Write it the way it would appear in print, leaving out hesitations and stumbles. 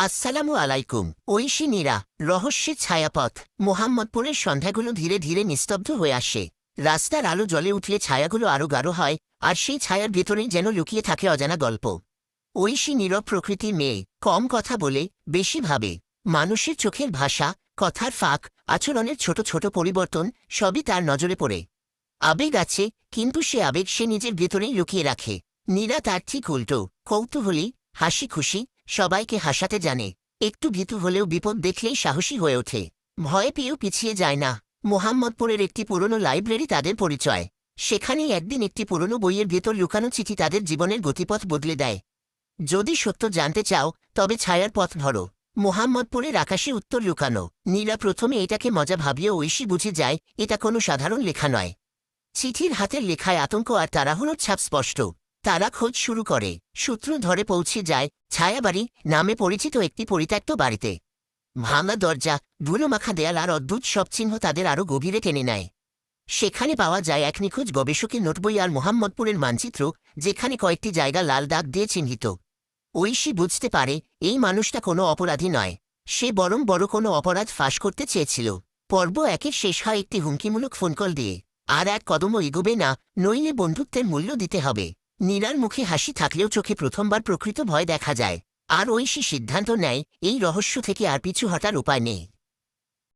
আসসালামু আলাইকুম। ঐশী নীরা, রহস্যের ছায়াপথ। মোহাম্মদপুরের সন্ধ্যাগুলো ধীরে ধীরে নিস্তব্ধ হয়ে আসে। রাস্তার আলো জ্বলে উঠলে ছায়াগুলো আরও গাঢ় হয়, আর সেই ছায়ার ভেতরেই যেন লুকিয়ে থাকে অজানা গল্প। ঐশী নীরব প্রকৃতির মেয়ে, কম কথা বলে, বেশি ভাবে। মানুষের চোখের ভাষা, কথার ফাঁক, আচরণের ছোট ছোট পরিবর্তন সবই তার নজরে পড়ে। আবেগ আছে, কিন্তু সে আবেগ সে নিজের ভেতরেই লুকিয়ে রাখে। নীরা তার ঠিক উল্টো, কৌতূহলী, হাসি খুশি, সবাইকে হাসাতে জানে। একটু ভীতু হলেও বিপদ দেখলেই সাহসী হয়ে ওঠে। ভয়ে পেয়েও পিছিয়ে যায় না। মোহাম্মদপুরের একটি পুরনো লাইব্রেরি তাদের পরিচয়। সেখানেই একদিন একটি পুরনো বইয়ের ভেতর লুকানো চিঠি তাদের জীবনের গতিপথ বদলে দেয়। যদি সত্য জানতে চাও, তবে ছায়ার পথ ধরো। মোহাম্মদপুরের আকাশে উত্তর লুকানো। নীরা প্রথমে এটাকে মজা ভাবিয়ে ঐশী বুঝে যায় এটা কোনো সাধারণ লেখা নয়। চিঠির হাতের লেখায় আতঙ্ক আর তাড়াহুড়োর ছাপ স্পষ্ট। তারা খোঁজ শুরু করে, সূত্র ধরে পৌঁছে যায় ছায়াবাড়ি নামে পরিচিত একটি পরিত্যক্ত বাড়িতে। ভাঙা দরজা, ধুলোমাখা দেয়াল আর অদ্ভুত সব চিহ্ন তাদের আরও গভীরে টেনে নেয়। সেখানে পাওয়া যায় এক নিখোঁজ গবেষকের নোটবই আর মোহাম্মদপুরের মানচিত্র, যেখানে কয়েকটি জায়গা লাল দাগ দিয়ে চিহ্নিত। ঐশী বুঝতে পারে এই মানুষটা কোনো অপরাধী নয়, সে বরং বড় কোনো অপরাধ ফাঁস করতে চেয়েছিল। পর্ব একের শেষ হয় একটি হুমকিমূলক ফোনকল দিয়ে। আর এক কদমও এগোবে না, নইলে বন্ধুত্বের মূল্য দিতে হবে। নীরার মুখে হাসি থাকলেও চোখে প্রথমবার প্রকৃত ভয় দেখা যায়। আর ঐশী সিদ্ধান্ত নেয় এই রহস্য থেকে আর পিছু হটার উপায় নেই।